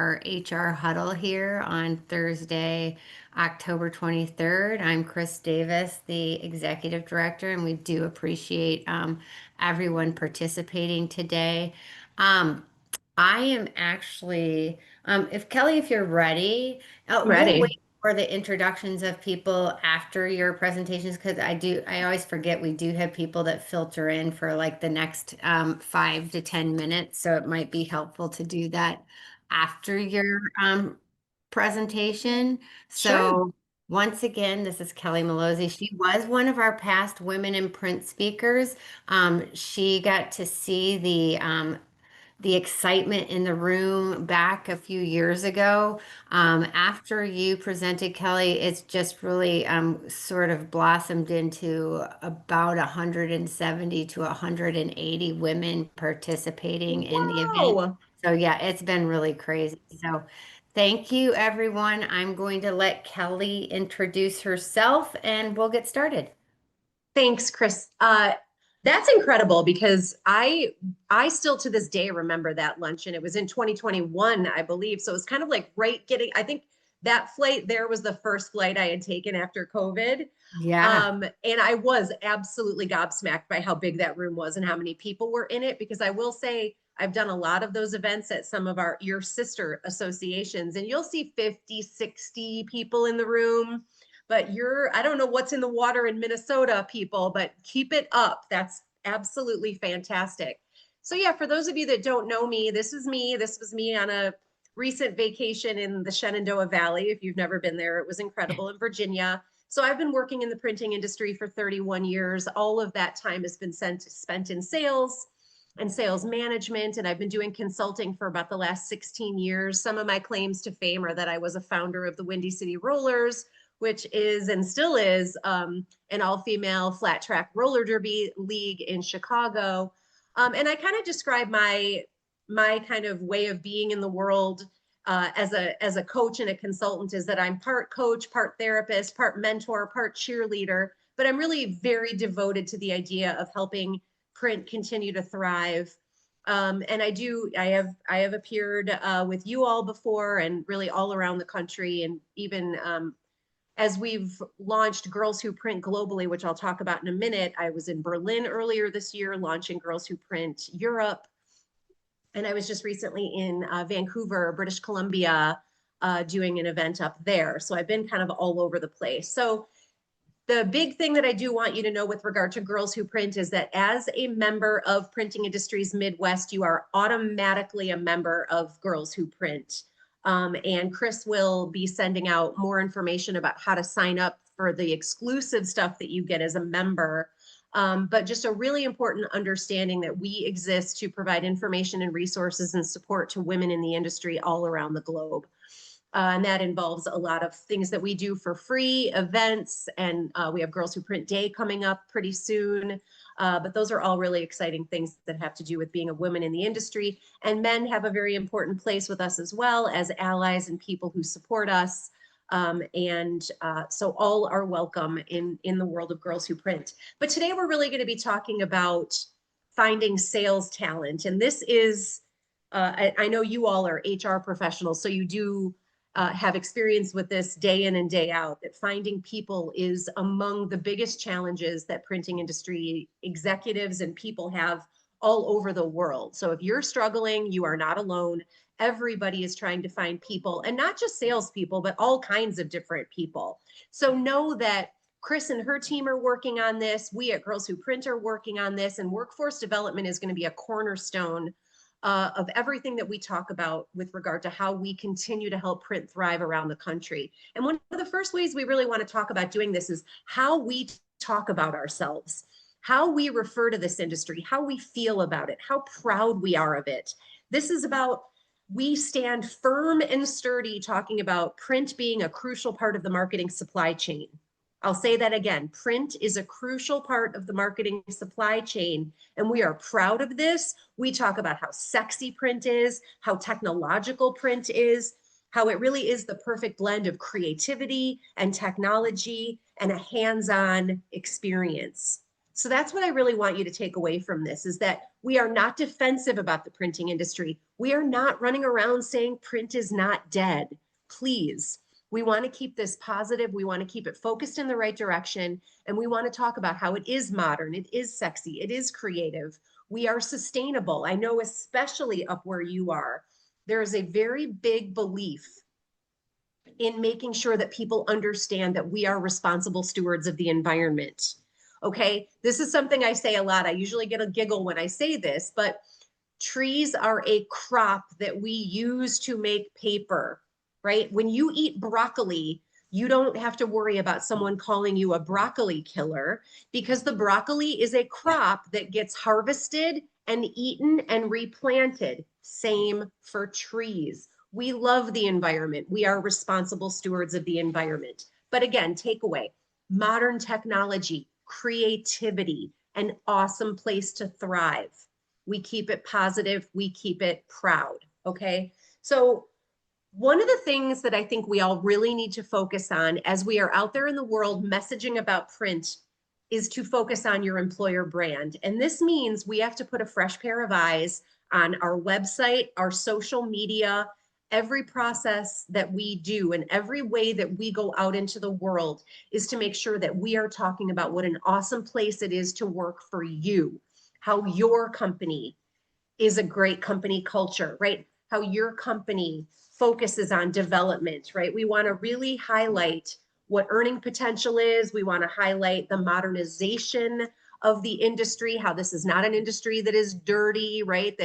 our HR Huddle here on Thursday, October 23rd. I'm Chris Davis, the Executive Director, and we do appreciate everyone participating today. Um, I am actually, if Kelly, if you're ready, we'll Ready. wait for the introductions of people after your presentations because I always forget we do have people that filter in for like the next 5 to 10 minutes. So it might be helpful to do that after your presentation. Sure. So once again, this is Kelly Malozzi. She was one of our past Women in Print speakers. She got to see the excitement in the room back a few years ago. After you presented, Kelly, it's just really sort of blossomed into about 170 to 180 women participating in the event. Wow. So yeah, it's been really crazy. So thank you, everyone. I'm going to let Kelly introduce herself and we'll get started. Thanks, Chris. That's incredible because I still to this day remember that luncheon. It was in 2021, I believe. So it was kind of like right getting, I think that flight there was the first flight I had taken after COVID. Yeah. And I was absolutely gobsmacked by how big that room was and how many people were in it. Because I will say, I've done a lot of those events at some of your sister associations, and you'll see 50, 60 people in the room. But I don't know what's in the water in Minnesota, people, but keep it up. That's absolutely fantastic. So, yeah, for those of you that don't know me, this is me. This was me on a recent vacation in the Shenandoah Valley. If you've never been there, it was incredible in Virginia. So I've been working in the printing industry for 31 years. All of that time has been spent in sales and sales management. And I've been doing consulting for about the last 16 years. Some of my claims to fame are that I was a founder of the Windy City Rollers, which is and still is an all-female flat track roller derby league in Chicago. And I kind of describe my kind of way of being in the world as a coach and a consultant is that I'm part coach, part therapist, part mentor, part cheerleader, but I'm really very devoted to the idea of helping print continue to thrive. And I have appeared with you all before and really all around the country, and even as we've launched Girls Who Print globally, which I'll talk about in a minute. I was in Berlin earlier this year launching Girls Who Print Europe. And I was just recently in Vancouver, British Columbia, doing an event up there. So I've been kind of all over the place. So the big thing that I do want you to know with regard to Girls Who Print is that as a member of Printing Industries Midwest, you are automatically a member of Girls Who Print. And Chris will be sending out more information about how to sign up for the exclusive stuff that you get as a member. But just a really important understanding that we exist to provide information and resources and support to women in the industry all around the globe. And that involves a lot of things that we do for free events. And we have Girls Who Print Day coming up pretty soon. But those are all really exciting things that have to do with being a woman in the industry. And men have a very important place with us as well as allies and people who support us. So all are welcome in the world of Girls Who Print. But today we're really going to be talking about finding sales talent. And this is, I know you all are HR professionals, so you do have experience with this day in and day out, that finding people is among the biggest challenges that printing industry executives and people have all over the world. So if you're struggling, you are not alone. Everybody is trying to find people, and not just salespeople, but all kinds of different people. So know that Chris and her team are working on this. We at Girls Who Print are working on this, and workforce development is going to be a cornerstone of everything that we talk about with regard to how we continue to help print thrive around the country. And one of the first ways we really want to talk about doing this is how we talk about ourselves, how we refer to this industry, how we feel about it, how proud we are of it. This is about we stand firm and sturdy talking about print being a crucial part of the marketing supply chain. I'll say that again. Print is a crucial part of the marketing supply chain, and we are proud of this. We talk about how sexy print is, how technological print is, how it really is the perfect blend of creativity and technology and a hands-on experience. So that's what I really want you to take away from this is that we are not defensive about the printing industry. We are not running around saying print is not dead. Please. We want to keep this positive. We want to keep it focused in the right direction. And we want to talk about how it is modern, it is sexy, it is creative. We are sustainable. I know, especially up where you are, there is a very big belief in making sure that people understand that we are responsible stewards of the environment. Okay, this is something I say a lot. I usually get a giggle when I say this, but trees are a crop that we use to make paper, right? When you eat broccoli, you don't have to worry about someone calling you a broccoli killer because the broccoli is a crop that gets harvested and eaten and replanted. Same for trees. We love the environment. We are responsible stewards of the environment. But again, takeaway modern technology, creativity, an awesome place to thrive. We keep it positive, we keep it proud. Okay. So, one of the things that I think we all really need to focus on as we are out there in the world messaging about print is to focus on your employer brand. And this means we have to put a fresh pair of eyes on our website, our social media, every process that we do, and every way that we go out into the world is to make sure that we are talking about what an awesome place it is to work for you, how your company is a great company culture, right? How your company focuses on development, right? We want to really highlight what earning potential is. We want to highlight the modernization of the industry, how this is not an industry that is dirty, right?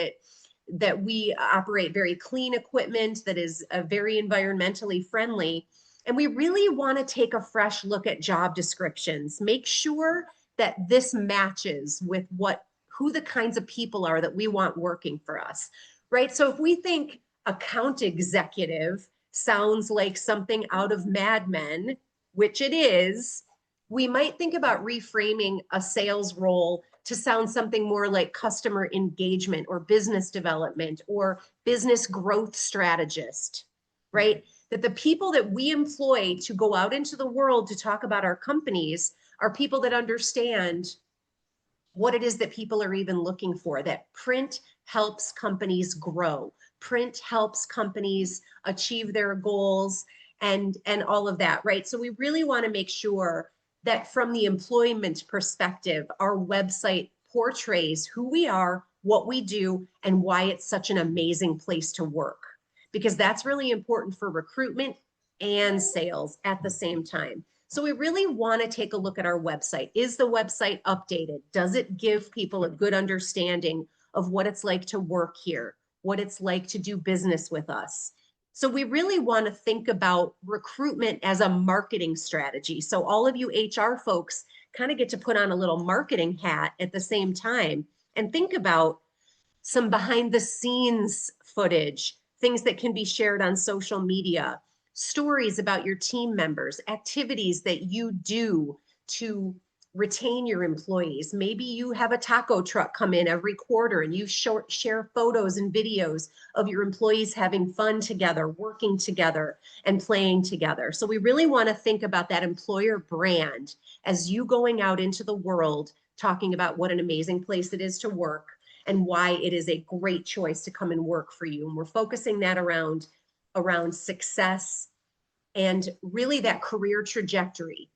That we operate very clean equipment that is very environmentally friendly. And we really want to take a fresh look at job descriptions. Make sure that this matches with what who the kinds of people are that we want working for us, right? So if we think account executive sounds like something out of Mad Men, which it is, we might think about reframing a sales role to sound something more like customer engagement or business development or business growth strategist, right? That the people that we employ to go out into the world to talk about our companies are people that understand what it is that people are even looking for, that print helps companies grow, print helps companies achieve their goals and all of that, right? So we really want to make sure that from the employment perspective, our website portrays who we are, what we do, and why it's such an amazing place to work, because that's really important for recruitment and sales at the same time. So we really want to take a look at our website. Is the website updated? Does it give people a good understanding of what it's like to work here, what it's like to do business with us? So we really want to think about recruitment as a marketing strategy. So all of you HR folks kind of get to put on a little marketing hat at the same time and think about some behind the scenes footage, things that can be shared on social media, stories about your team members, activities that you do to retain your employees. Maybe you have a taco truck come in every quarter and you share photos and videos of your employees having fun together, working together, and playing together. So we really want to think about that employer brand as you going out into the world, talking about what an amazing place it is to work and why it is a great choice to come and work for you. And we're focusing that around success and really that career trajectory,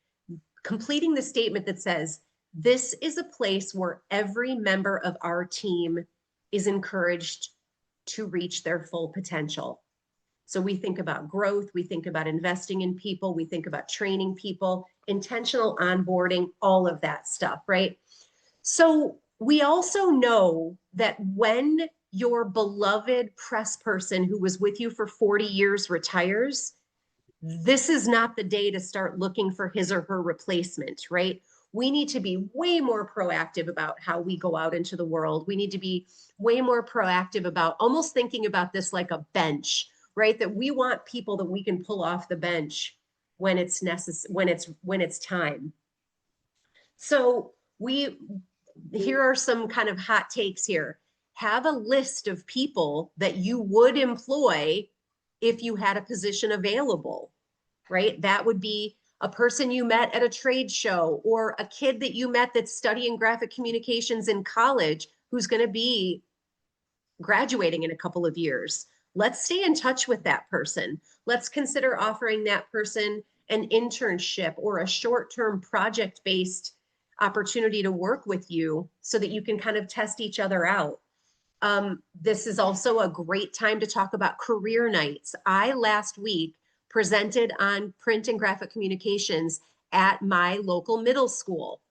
completing the statement that says, this is a place where every member of our team is encouraged to reach their full potential. So we think about growth, we think about investing in people, we think about training people, intentional onboarding, all of that stuff, right? So we also know that when your beloved press person who was with you for 40 years retires, this is not the day to start looking for his or her replacement, right? We need to be way more proactive about how we go out into the world. We need to be way more proactive about almost thinking about this like a bench, right? That we want people that we can pull off the bench when it's necessary, when it's time. So we here are some kind of hot takes here. Have a list of people that you would employ if you had a position available, right? That would be a person you met at a trade show, or a kid that you met that's studying graphic communications in college who's going to be graduating in a couple of years. Let's stay in touch with that person. Let's consider offering that person an internship or a short term project based opportunity to work with you so that you can kind of test each other out. This is also a great time to talk about career nights. I last week presented on print and graphic communications at my local middle school.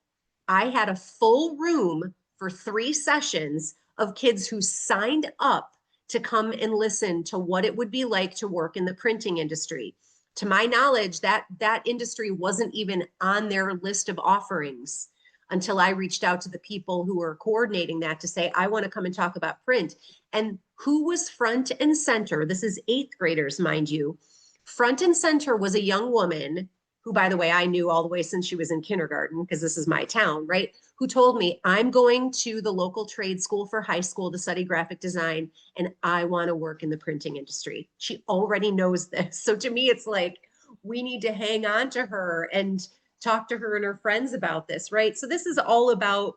I had a full room for 3 sessions of kids who signed up to come and listen to what it would be like to work in the printing industry. To my knowledge, that industry wasn't even on their list of offerings until I reached out to the people who were coordinating that to say, I want to come and talk about print. And who was front and center? This is 8th graders, mind you. Front and center was a young woman who, by the way, I knew all the way since she was in kindergarten, because this is my town, right? Who told me, I'm going to the local trade school for high school to study graphic design, and I want to work in the printing industry. She already knows this. So to me, it's like, we need to hang on to her and talk to her and her friends about this, right? So this is all about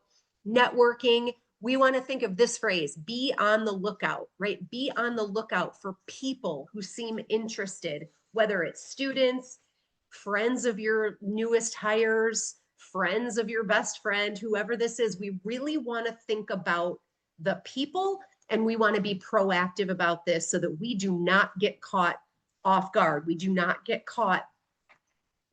networking. We want to think of this phrase, be on the lookout, right? Be on the lookout for people who seem interested, whether it's students, friends of your newest hires, friends of your best friend, whoever this is. We really want to think about the people, and we want to be proactive about this so that we do not get caught off guard. We do not get caught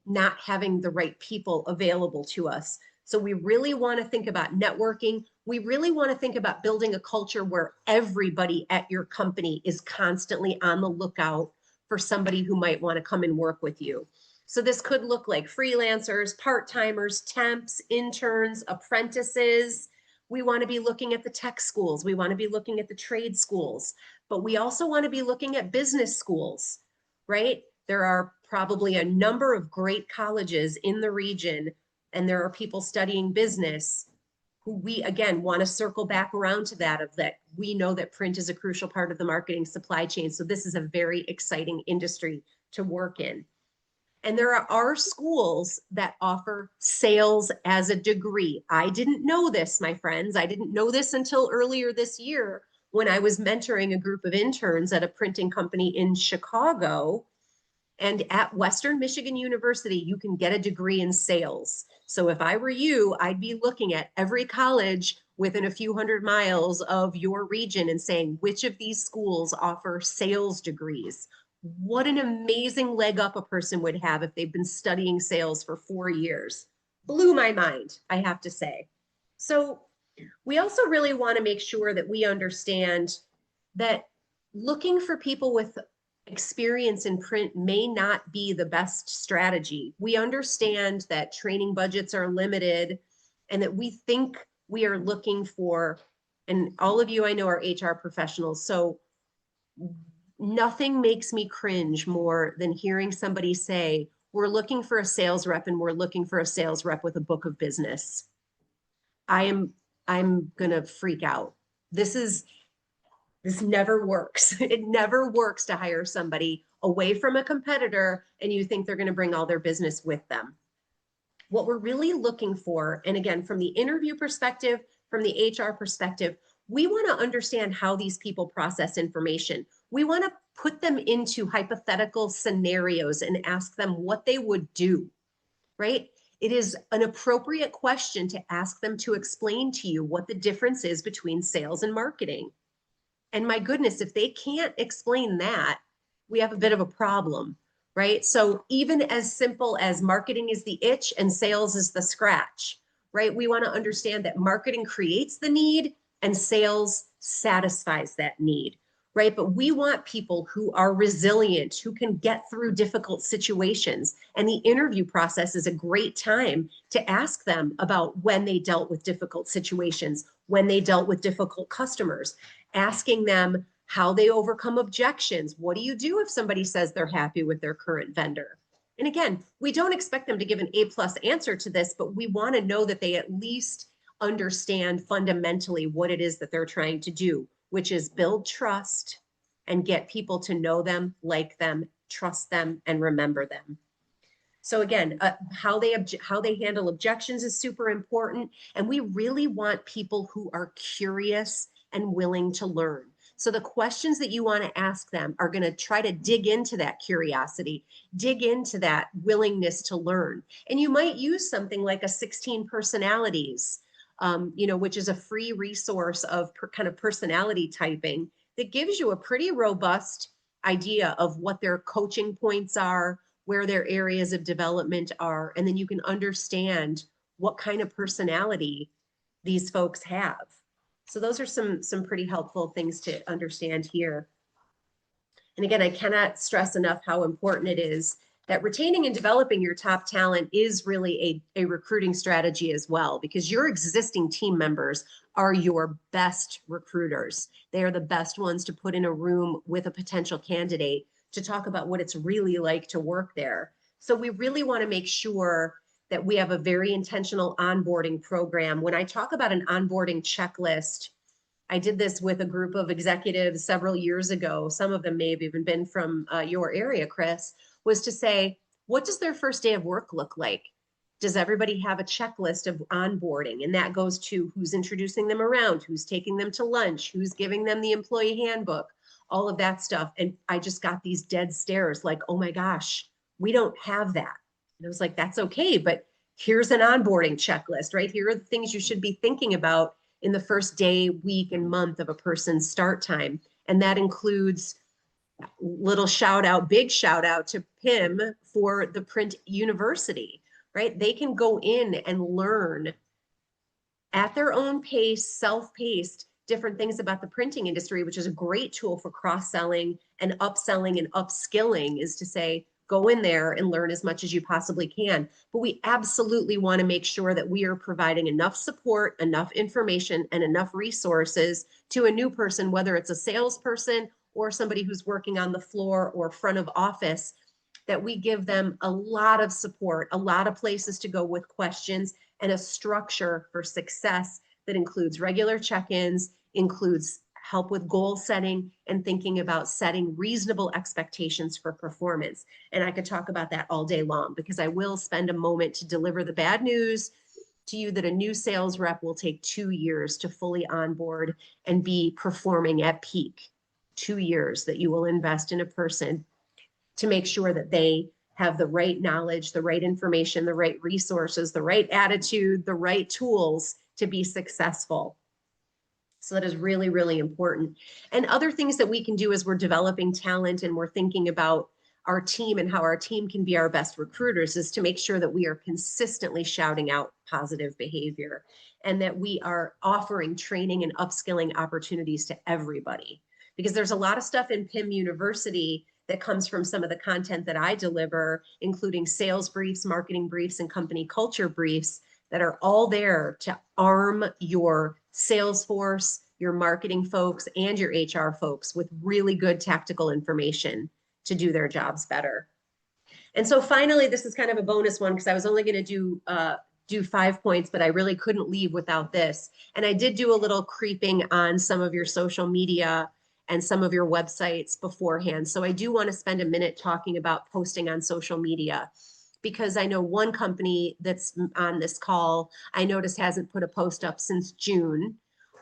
not having the right people available to us. So we really want to think about networking. We really want to think about building a culture where everybody at your company is constantly on the lookout for somebody who might want to come and work with you. So this could look like freelancers, part-timers, temps, interns, apprentices. We want to be looking at the tech schools. We want to be looking at the trade schools, but we also want to be looking at business schools, right? There are probably a number of great colleges in the region, and there are people studying business who we, again, want to circle back around to that, of that we know that print is a crucial part of the marketing supply chain. So this is a very exciting industry to work in. And there are schools that offer sales as a degree. I didn't know this, my friends. I didn't know this until earlier this year when I was mentoring a group of interns at a printing company in Chicago. And at Western Michigan University, you can get a degree in sales. So if I were you, I'd be looking at every college within a few hundred miles of your region and saying, which of these schools offer sales degrees? What an amazing leg up a person would have if they've been studying sales for 4 years. Blew my mind, I have to say. So we also really want to make sure that we understand that looking for people with experience in print may not be the best strategy. We understand that training budgets are limited and that we think we are looking for, and all of you I know are HR professionals, so nothing makes me cringe more than hearing somebody say, we're looking for a sales rep and we're looking for a sales rep with a book of business. I am I'm gonna freak out. This is this never works. It never works to hire somebody away from a competitor and you think they're going to bring all their business with them. What we're really looking for, and again, from the interview perspective, from the HR perspective, we want to understand how these people process information. We want to put them into hypothetical scenarios and ask them what they would do, right? It is an appropriate question to ask them to explain to you what the difference is between sales and marketing. And my goodness, if they can't explain that, we have a bit of a problem, right? So even as simple as marketing is the itch and sales is the scratch, right? We want to understand that marketing creates the need and sales satisfies that need, right? But we want people who are resilient, who can get through difficult situations. And the interview process is a great time to ask them about when they dealt with difficult situations, when they dealt with difficult customers, asking them how they overcome objections. What do you do if somebody says they're happy with their current vendor? And again, we don't expect them to give an A+ answer to this, but we want to know that they at least understand fundamentally what it is that they're trying to do, which is build trust and get people to know them, like them, trust them, and remember them. So again, how they handle objections is super important, and we really want people who are curious and willing to learn. So the questions that you want to ask them are going to try to dig into that curiosity, dig into that willingness to learn. And you might use something like a 16 personalities, which is a free resource of kind of personality typing that gives you a pretty robust idea of what their coaching points are, where their areas of development are, and then you can understand what kind of personality these folks have. So those are some pretty helpful things to understand here. And again, I cannot stress enough how important it is that retaining and developing your top talent is really a recruiting strategy as well, because your existing team members are your best recruiters. They are the best ones to put in a room with a potential candidate to talk about what it's really like to work there. So we really want to make sure that we have a very intentional onboarding program. When I talk about an onboarding checklist, I did this with a group of executives several years ago. Some of them may have even been from your area, Chris, was to say, what does their first day of work look like? Does everybody have a checklist of onboarding? And that goes to who's introducing them around, who's taking them to lunch, who's giving them the employee handbook, all of that stuff. And I just got these dead stares like, oh my gosh, we don't have that. And I was like, that's okay, but here's an onboarding checklist, right? Here are the things you should be thinking about in the first day, week, and month of a person's start time. And that includes little shout out, big shout out to PIM for the print university, right? They can go in and learn at their own pace, self-paced, different things about the printing industry, which is a great tool for cross-selling and upselling and upskilling, is to say, go in there and learn as much as you possibly can. But we absolutely want to make sure that we are providing enough support, enough information, and enough resources to a new person, whether it's a salesperson or somebody who's working on the floor or front of office, that we give them a lot of support, a lot of places to go with questions, and a structure for success that includes regular check-ins, includes help with goal setting, and thinking about setting reasonable expectations for performance. And I could talk about that all day long, because I will spend a moment to deliver the bad news to you that a new sales rep will take 2 years to fully onboard and be performing at peak. 2 years that you will invest in a person to make sure that they have the right knowledge, the right information, the right resources, the right attitude, the right tools to be successful. So that is really, really important. And other things that we can do as we're developing talent and we're thinking about our team and how our team can be our best recruiters is to make sure that we are consistently shouting out positive behavior and that we are offering training and upskilling opportunities to everybody. Because there's a lot of stuff in PIM University that comes from some of the content that I deliver, including sales briefs, marketing briefs, and company culture briefs that are all there to arm your sales force, your marketing folks, and your HR folks with really good tactical information to do their jobs better. And so finally, this is kind of a bonus one because I was only going to do 5 points, but I really couldn't leave without this. And I did do a little creeping on some of your social media and some of your websites beforehand. So I do want to spend a minute talking about posting on social media, because I know one company that's on this call, I noticed hasn't put a post up since June.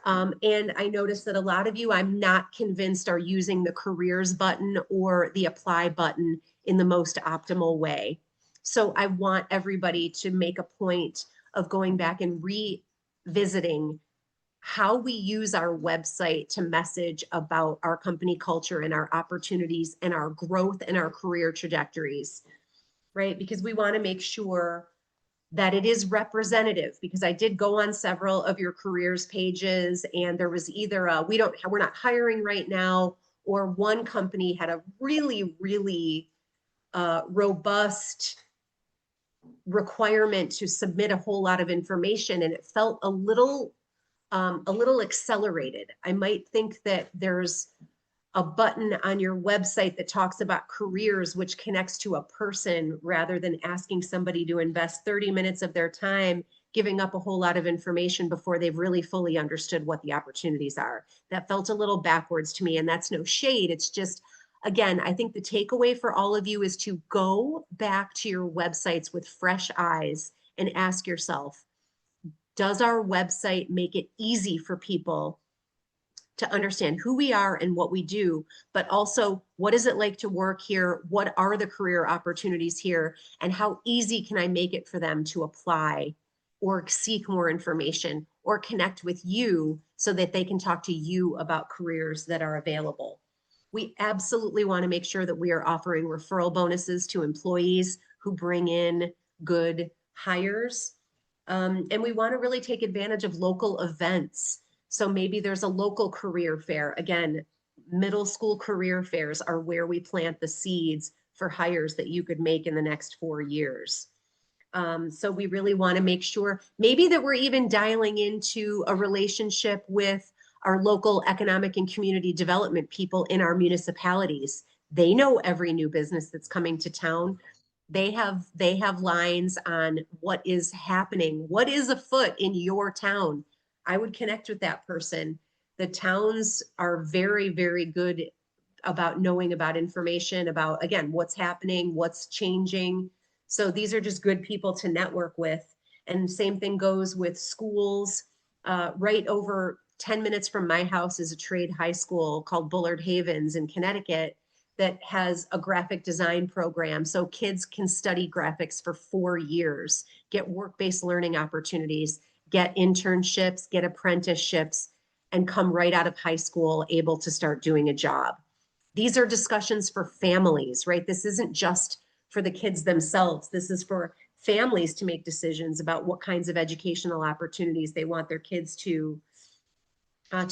And I noticed that a lot of you, I'm not convinced, are using the careers button or the apply button in the most optimal way. So I want everybody to make a point of going back and revisiting how we use our website to message about our company culture and our opportunities and our growth and our career trajectories, right? Because we want to make sure that it is representative, because I did go on several of your careers pages and there was either we're not hiring right now, or one company had a really, really robust requirement to submit a whole lot of information, and it felt a little accelerated. I might think that there's a button on your website that talks about careers, which connects to a person, rather than asking somebody to invest 30 minutes of their time giving up a whole lot of information before they've really fully understood what the opportunities are. That felt a little backwards to me, and that's no shade. It's just again, I think the takeaway for all of you is to go back to your websites with fresh eyes and ask yourself, does our website make it easy for people to understand who we are and what we do, but also what is it like to work here? What are the career opportunities here? And how easy can I make it for them to apply or seek more information or connect with you so that they can talk to you about careers that are available? We absolutely want to make sure that we are offering referral bonuses to employees who bring in good hires. And we want to really take advantage of local events. So maybe there's a local career fair. Again, middle school career fairs are where we plant the seeds for hires that you could make in the next 4 years. So we really want to make sure maybe that we're even dialing into a relationship with our local economic and community development people in our municipalities. They know every new business that's coming to town. They have lines on what is happening, what is afoot in your town. I would connect with that person. The towns are very, very good about knowing about information about, again, what's happening, what's changing. So these are just good people to network with. And same thing goes with schools. Right over 10 minutes from my house is a trade high school called Bullard Havens in Connecticut that has a graphic design program. So kids can study graphics for 4 years, get work-based learning opportunities, get internships, get apprenticeships, and come right out of high school able to start doing a job. These are discussions for families, right? This isn't just for the kids themselves. This is for families to make decisions about what kinds of educational opportunities they want their kids to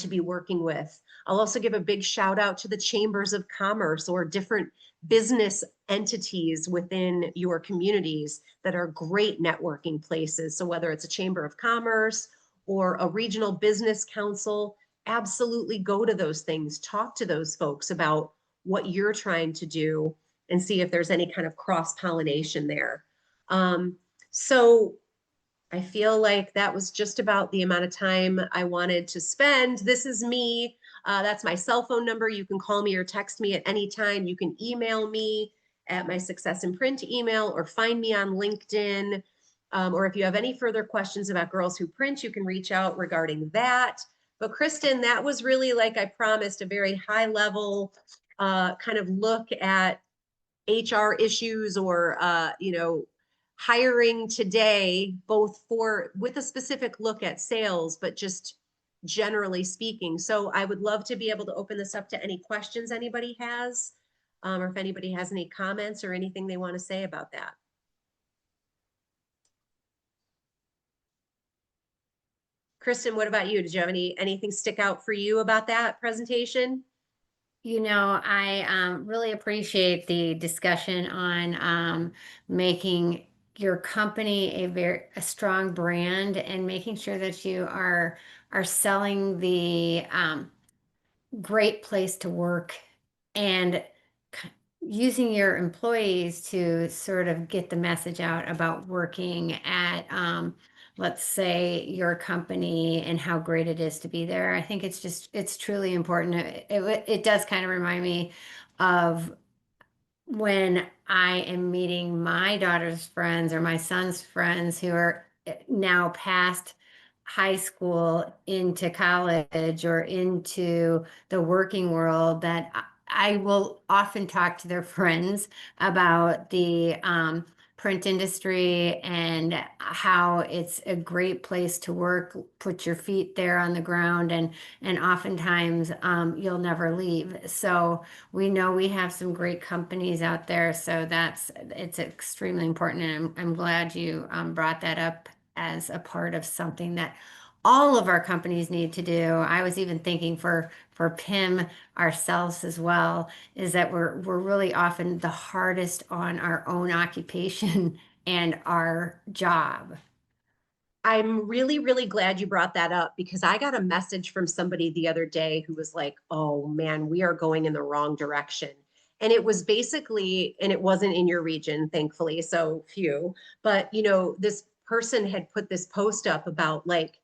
be working with. I'll also give a big shout out to the chambers of commerce or different business entities within your communities that are great networking places. So whether it's a chamber of commerce or a regional business council, absolutely go to those things, talk to those folks about what you're trying to do and see if there's any kind of cross pollination there. So I feel like that was just about the amount of time I wanted to spend. This is me. That's my cell phone number. You can call me or text me at any time. You can email me at my Success in Print email or find me on LinkedIn. Or if you have any further questions about Girls Who Print, you can reach out regarding that. But Kristen, that was really, like I promised, a very high level kind of look at HR issues or hiring today, both for with a specific look at sales, but just generally speaking. So I would love to be able to open this up to any questions anybody has, or if anybody has any comments or anything they want to say about that. Kristen, what about you? Did you have anything stick out for you about that presentation? I really appreciate the discussion on making your company a strong brand and making sure that you are selling the great place to work and k- using your employees to sort of get the message out about working at, let's say, your company and how great it is to be there. I think it's truly important. It does kind of remind me of when I am meeting my daughter's friends or my son's friends who are now past high school into college or into the working world, that I will often talk to their friends about the print industry and how it's a great place to work. Put your feet there on the ground, and oftentimes you'll never leave. So we know we have some great companies out there, so it's extremely important, and I'm glad you brought that up as a part of something that all of our companies need to do. I was even thinking for PIM ourselves as well, is that we're really often the hardest on our own occupation and our job. I'm really, really glad you brought that up because I got a message from somebody the other day who was like, oh man, we are going in the wrong direction. And it was basically, and it wasn't in your region, thankfully, so few, but this person had put this post up about like,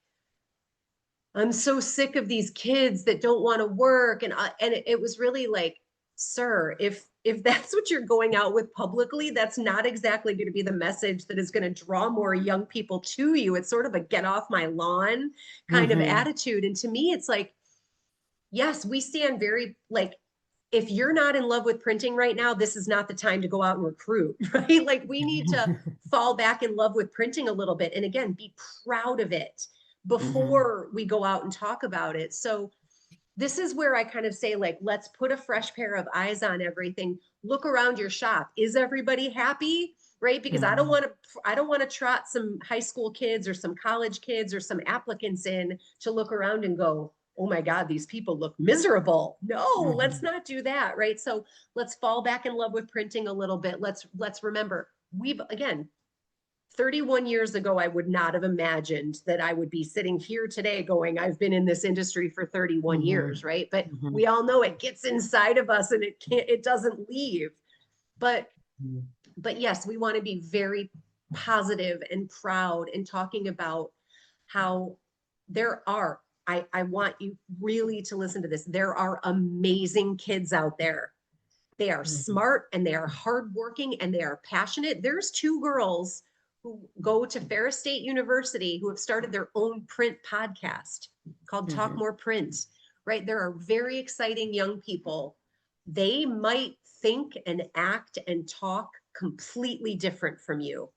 I'm so sick of these kids that don't want to work. And it was really like sir, if that's what you're going out with publicly, that's not exactly going to be the message that is going to draw more young people to you. It's sort of a get off my lawn kind of Hmm. attitude. And to me, it's like, yes, we stand very like, if you're not in love with printing right now, this is not the time to go out and recruit, right? Like we need to fall back in love with printing a little bit and again, be proud of it Hmm. before we go out and talk about it. So this is where I kind of say, like, let's put a fresh pair of eyes on everything. Look around your shop. Is everybody happy? Right? Because Hmm. I don't want to trot some high school kids or some college kids or some applicants in to look around and go, oh my God, these people look miserable. No, let's Hmm. not do that. Right. So let's fall back in love with printing a little bit. Let's remember we've again 31 years ago, I would not have imagined that I would be sitting here today going, I've been in this industry for 31 Hmm. years, right? But Hmm. we all know it gets inside of us and it doesn't leave. But but yes, we want to be very positive and proud and talking about how there are, I want you really to listen to this. There are amazing kids out there. They are Hmm. smart and they are hardworking and they are passionate. There's two girls who go to Ferris State University who have started their own print podcast called Talk Hmm. More Print, right? There are very exciting young people. They might think and act and talk completely different from you,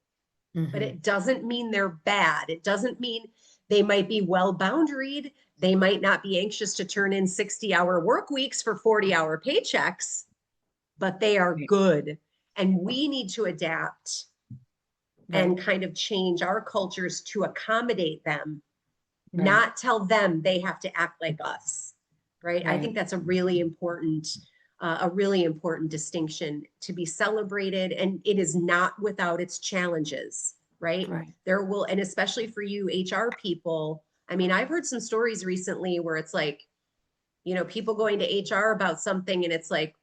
but Hmm. it doesn't mean they're bad. It doesn't mean they might be well boundaried. They might not be anxious to turn in 60-hour work weeks for 40-hour paychecks, but they are Right. good. And we need to adapt Right. and kind of change our cultures to accommodate them, Right. not tell them they have to act like us. Right. I think Right. that's a really important distinction to be celebrated. And it is not without its challenges. Right. Right. There will, and especially for you HR people. I mean, I've heard some stories recently where it's like, people going to HR about something and it's like,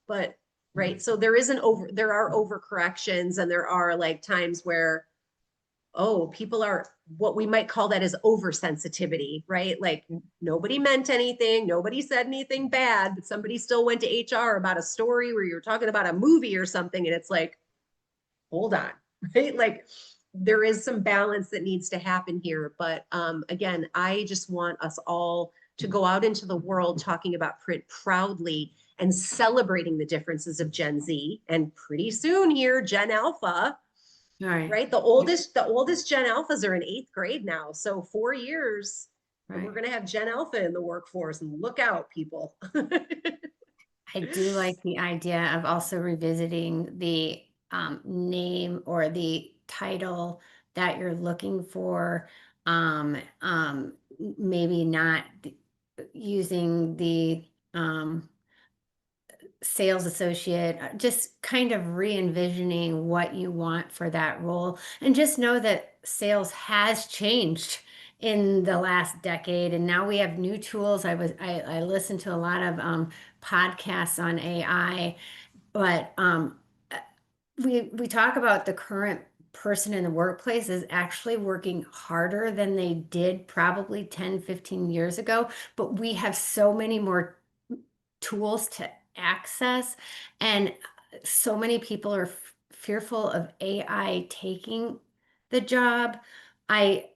but right. So there are overcorrections and there are like times where, oh, people are what we might call that as oversensitivity, right? Like nobody meant anything, nobody said anything bad, but somebody still went to HR about a story where you're talking about a movie or something. And it's like, hold on, right? Like there is some balance that needs to happen here. But again, I just want us all to go out into the world talking about print proudly and celebrating the differences of Gen Z and pretty soon here, Gen Alpha, Right. right? The oldest Gen Alphas are in 8th grade now. So 4 years and we're Right. going to have Gen Alpha in the workforce and look out, people. I do like the idea of also revisiting the name or the title that you're looking for. Maybe not using the sales associate, just kind of re-envisioning what you want for that role. And just know that sales has changed in the last decade. And now we have new tools. I listened to a lot of podcasts on AI, but we talk about the current person in the workplace is actually working harder than they did probably 10, 15 years ago, but we have so many more tools to access, and so many people are fearful of AI taking the job. I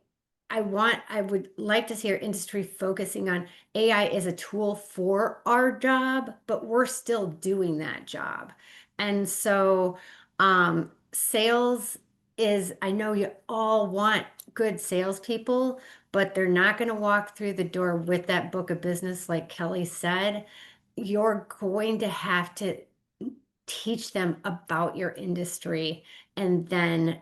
I would like to see our industry focusing on AI as a tool for our job, but we're still doing that job. And so sales is, I know you all want good salespeople, but they're not going to walk through the door with that book of business, like Kelly said. You're going to have to teach them about your industry and then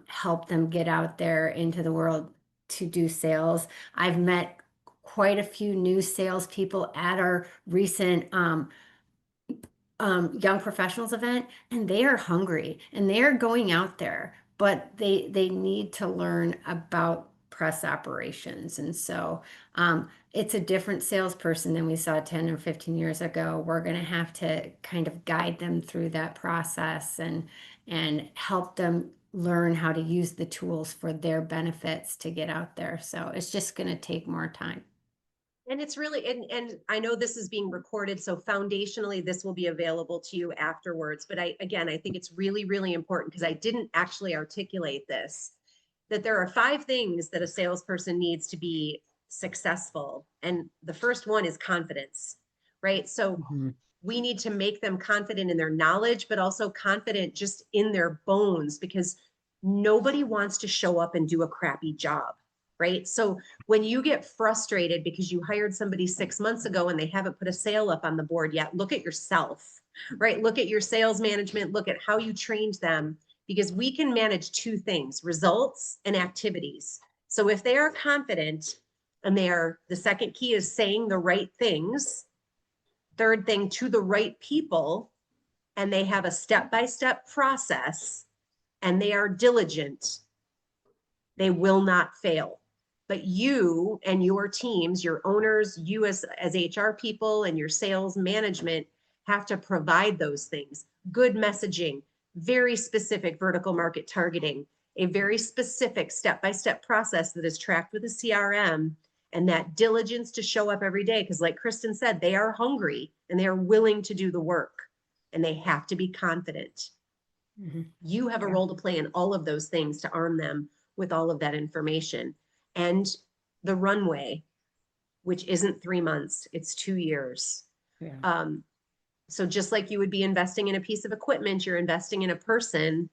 help them get out there into the world to do sales. I've met quite a few new salespeople at our recent young professionals event, and they are hungry and they are going out there, but they need to learn about press operations. And so it's a different salesperson than we saw 10 or 15 years ago. We're going to have to kind of guide them through that process and help them learn how to use the tools for their benefits to get out there. So it's just going to take more time. And it's really, and I know this is being recorded, so foundationally, this will be available to you afterwards. But again, I think it's really, really important because I didn't actually articulate this, that there are 5 things that a salesperson needs to be successful. And the first one is confidence, right? So Mhm. we need to make them confident in their knowledge, but also confident just in their bones, because nobody wants to show up and do a crappy job, right? So when you get frustrated because you hired somebody 6 months ago and they haven't put a sale up on the board yet, look at yourself, right? Look at your sales management, look at how you trained them, because we can manage 2 things: results and activities. So if they are confident and they are, the second key is saying the right things, third thing, to the right people, and they have a step-by-step process and they are diligent, they will not fail. But you and your teams, your owners, you as HR people and your sales management have to provide those things: good messaging, very specific vertical market targeting, a very specific step-by-step process that is tracked with a CRM, and that diligence to show up every day. Because like Kristen said, they are hungry and they are willing to do the work, and they have to be confident. Mhm. You have a Yeah. role to play in all of those things to arm them with all of that information. And the runway, which isn't 3 months, it's 2 years. Yeah. Um, so just like you would be investing in a piece of equipment, you're investing in a person.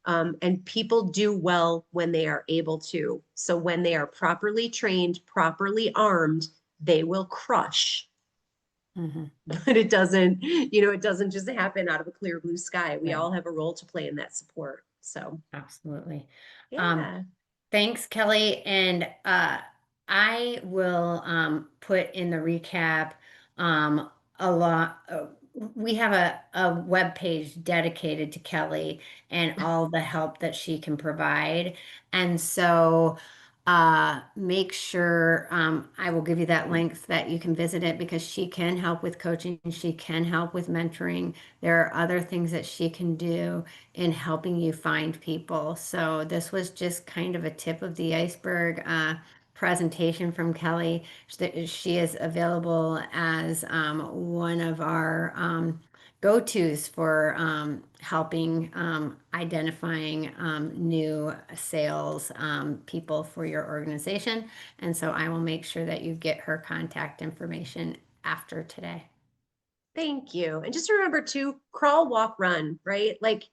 And people do well when they are able to. So when they are properly trained, properly armed, they will crush. Mhm. But it doesn't, it doesn't just happen out of a clear blue sky. We Right. all have a role to play in that support. So Absolutely. Um, yeah. Thanks, Kelly. And I will put in the recap um, a lot. We have a web page dedicated to Kelly and all the help that she can provide. And so make sure I will give you that link so that you can visit it, because she can help with coaching. She can help with mentoring. There are other things that she can do in helping you find people. So this was just kind of a tip of the iceberg presentation from Kelly. She is available as one of our go-tos for helping identifying new sales people for your organization. And so I will make sure that you get her contact information after today. Thank you. And just remember to crawl, walk, run, right? Like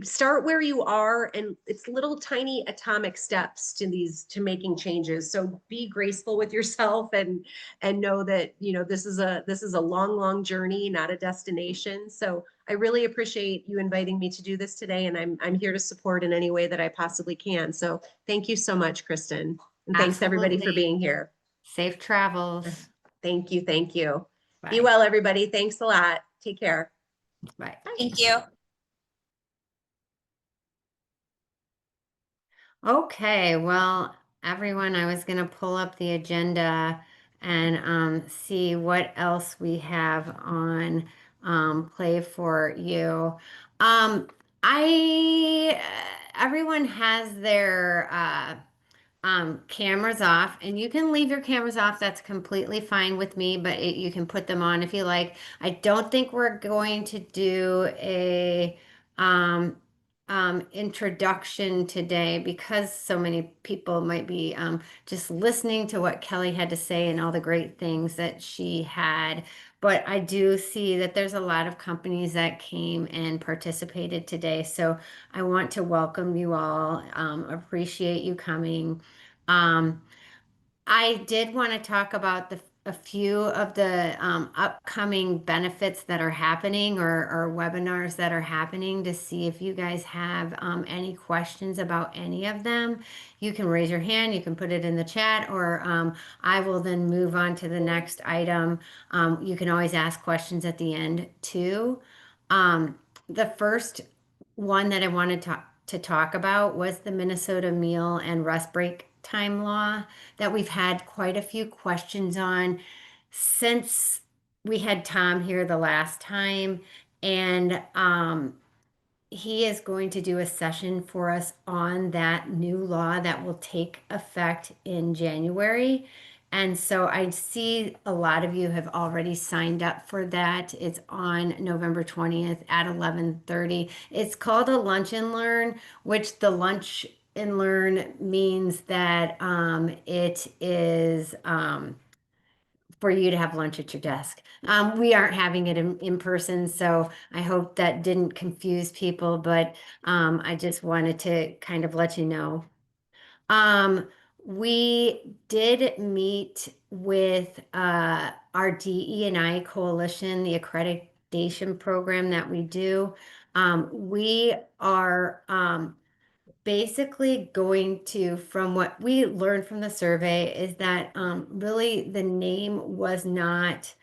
start where you are, and it's little tiny atomic steps to making changes. So be graceful with yourself, and know that, this is a long journey, not a destination. So I really appreciate you inviting me to do this today, and I'm here to support in any way that I possibly can. So thank you so much, Kristen. And thanks to everybody for Absolutely. being here. Safe travels. Thank you. Thank you. Be Bye. well, everybody. Thanks a lot. Take care. Bye. Bye. Thank you. Okay, well, everyone, I was going to pull up the agenda and see what else we have on play for you. Um, everyone has their cameras off, and you can leave your cameras off. That's completely fine with me, but you can put them on if you like. I don't think we're going to do a um, introduction today, because so many people might be just listening to what Kelly had to say and all the great things that she had. But I do see that there's a lot of companies that came and participated today. So I want to welcome you all, appreciate you coming. Um, I did want to talk about a few of the upcoming benefits that are happening, or webinars that are happening, to see if you guys have any questions about any of them. You can raise your hand, you can put it in the chat, or I will then move on to the next item. You can always ask questions at the end too. The first one that I wanted to talk about was the Minnesota meal and rest break time law that we've had quite a few questions on since we had Tom here the last time. And he is going to do a session for us on that new law that will take effect in January. And so I see a lot of you have already signed up for that. It's on November 20th at 11:30. It's called a lunch and learn, which the lunch and learn means that it is for you to have lunch at your desk. We aren't having it in person, so I hope that didn't confuse people, but I just wanted to kind of let you know. Um, we did meet with our DE&I coalition, the accreditation program that we do. We are basically going to, from what we learned from the survey, is that really the name was not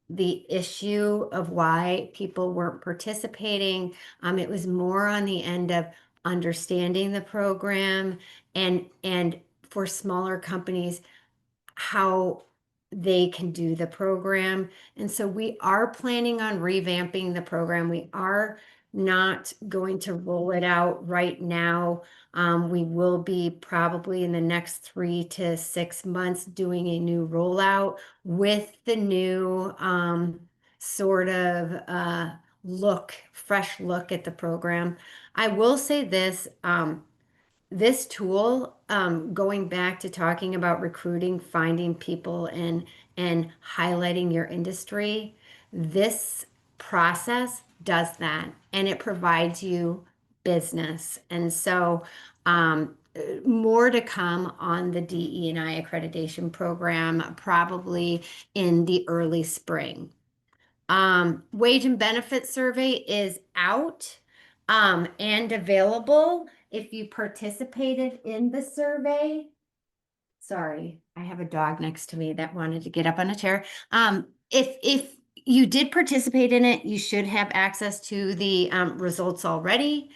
the issue of why people weren't participating. It was more on the end of understanding the program and for smaller companies how they can do the program. And so we are planning on revamping the program. We are not going to roll it out right now. We will be probably in the next 3 to 6 months doing a new rollout with the new sort of fresh look at the program. I will say this. This tool, going back to talking about recruiting, finding people and highlighting your industry, this process does that and it provides you business. And so more to come on the DE&I accreditation program, probably in the early spring. Wage and benefit survey is out and available. If you participated in the survey, sorry, I have a dog next to me that wanted to get up on a chair. If you did participate in it, you should have access to the results already.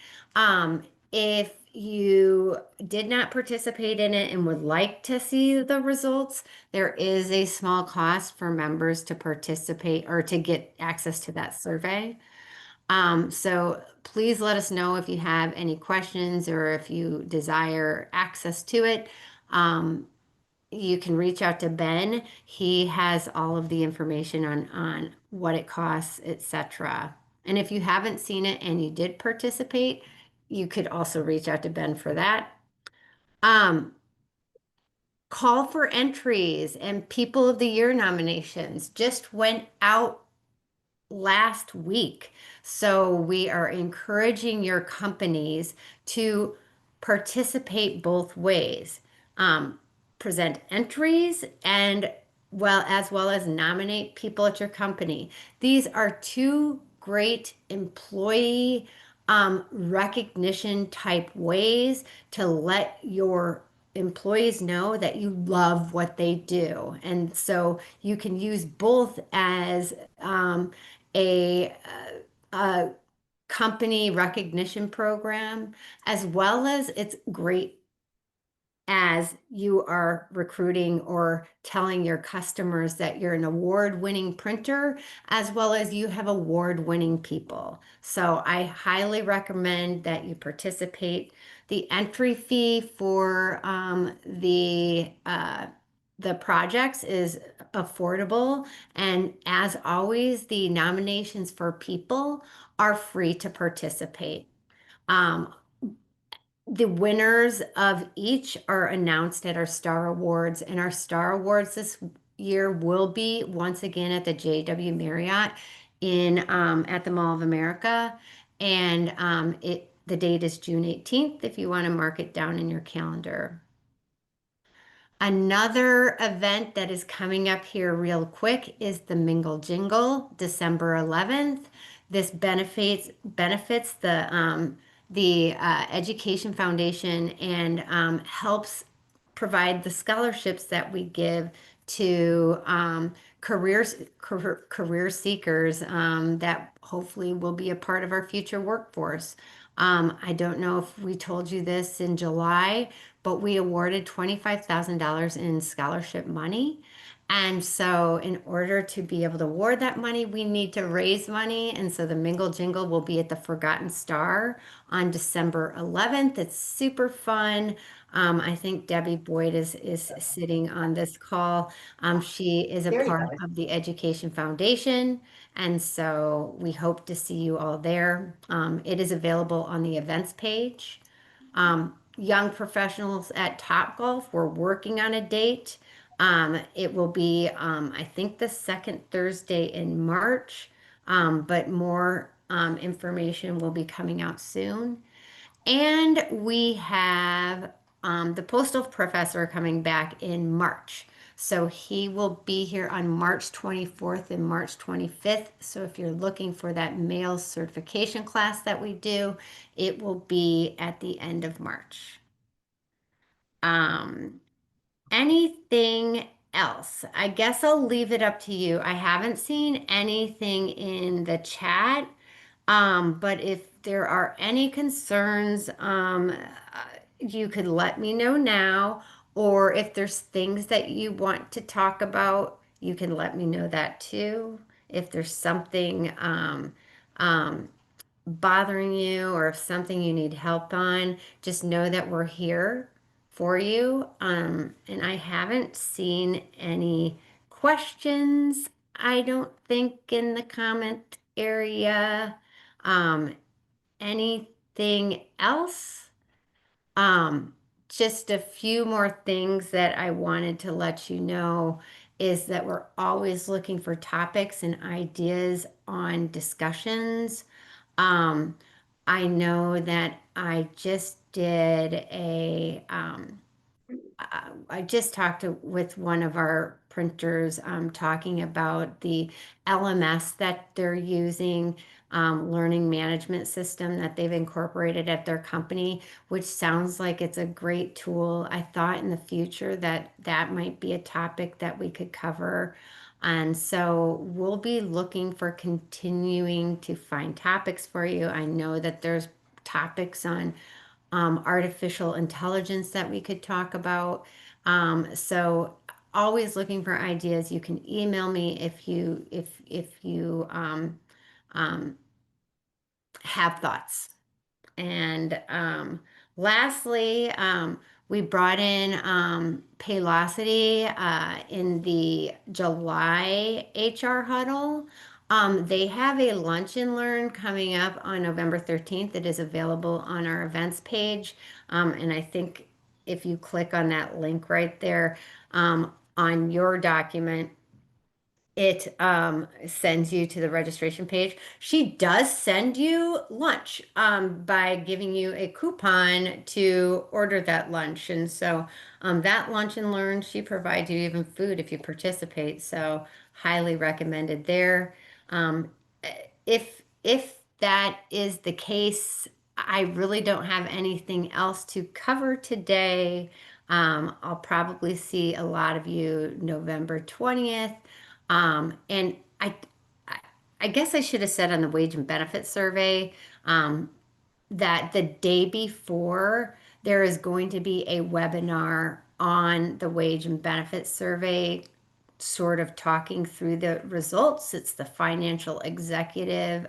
If you did not participate in it and would like to see the results, there is a small cost for members to participate or to get access to that survey. So please let us know if you have any questions or if you desire access to it. You can reach out to Ben. He has all of the information on what it costs, etc. And if you haven't seen it and you did participate, you could also reach out to Ben for that. Um, Call for entries and People of the Year nominations just went out last week. So we are encouraging your companies to participate both ways. Um, Present entries and well as nominate people at your company. These are two great employee recognition type ways to let your employees know that you love what they do. And so you can use both as a, a company recognition program, as well as it's great as you are recruiting or telling your customers that you're an award-winning printer, as well as you have award-winning people. So I highly recommend that you participate. The entry fee for the projects is affordable, and as always, the nominations for people are free to participate. Um, the winners of each are announced at our Star Awards, and our Star Awards this year will be once again at the JW Marriott in at the Mall of America, and the date is June 18th if you want to mark it down in your calendar. Another event that is coming up here real quick is the Mingle Jingle, December 11th. This benefits the Education Foundation and helps provide the scholarships that we give to career seekers that hopefully will be a part of our future workforce. I don't know if we told you this in July, but we awarded $25,000 in scholarship money. And so, in order to be able to award that money, we need to raise money. And so, the Mingle Jingle will be at the Forgotten Star on December 11th. It's super fun. I think Debbie Boyd is sitting on this call. She is a There you part go. of the Education Foundation. And so, we hope to see you all there. It is available on the events page. Young professionals at Topgolf, we're working on a date. It will be, I think, the second Thursday in March, but more information will be coming out soon. And we have the postal professor coming back in March. So he will be here on March 24th and March 25th. So if you're looking for that mail certification class that we do, it will be at the end of March. Um, Anything else? I guess I'll leave it up to you. I haven't seen anything in the chat, but if there are any concerns, you could let me know now, or if there's things that you want to talk about, you can let me know that too. If there's something um, bothering you or if something you need help on, just know that we're here for you. And I haven't seen any questions, I don't think, in the comment area. Um, Anything else? Um, just a few more things that I wanted to let you know is that we're always looking for topics and ideas on discussions. Um, I know that I just did I just with one of our printers talking about the LMS that they're using, learning management system that they've incorporated at their company, which sounds like it's a great tool. I thought in the future that that might be a topic that we could cover. And so we'll be looking for continuing to find topics for you. I know that there's topics on artificial intelligence that we could talk about. So always looking for ideas. You can email me if you um, have thoughts. And lastly, we brought in Paylocity in the July HR huddle. They have a lunch and learn coming up on November 13th. It is available on our events page. And I think if you click on that link right there on your document, it sends you to the registration page. She does send you lunch by giving you a coupon to order that lunch. And so that lunch and learn, she provides you even food if you participate. So highly recommended there. Um, if that is the case, I really don't have anything else to cover today. I'll probably see a lot of you November 20th. And I, I guess I should have said on the wage and benefit survey that the day before there is going to be a webinar on the wage and benefit survey, sort of talking through the results. It's the financial executive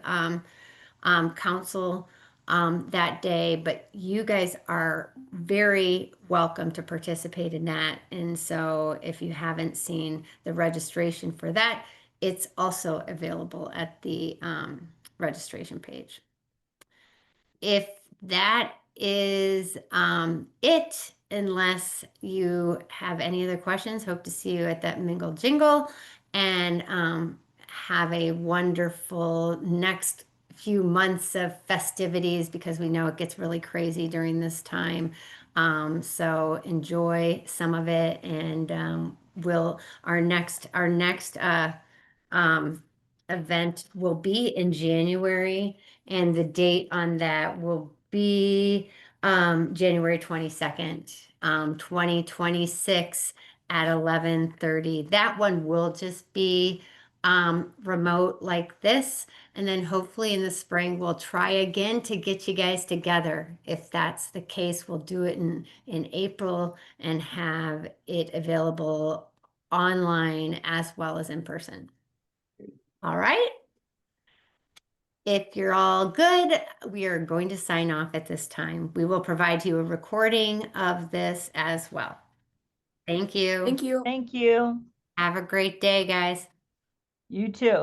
council that day, but you guys are very welcome to participate in that. And so if you haven't seen the registration for that, it's also available at the registration page. If that is it, unless you have any other questions, hope to see you at that Mingle Jingle and have a wonderful next few months of festivities because we know it gets really crazy during this time. So enjoy some of it and we'll our next um, event will be in January, and the date on that will be January 22nd, 2026 at 11:30. That one will just be remote like this. And then hopefully in the spring, we'll try again to get you guys together. If that's the case, we'll do it in April and have it available online as well as in person. All right. If you're all good, we are going to sign off at this time. We will provide you a recording of this as well. Thank you. Thank you. Thank you. Have a great day, guys. You too.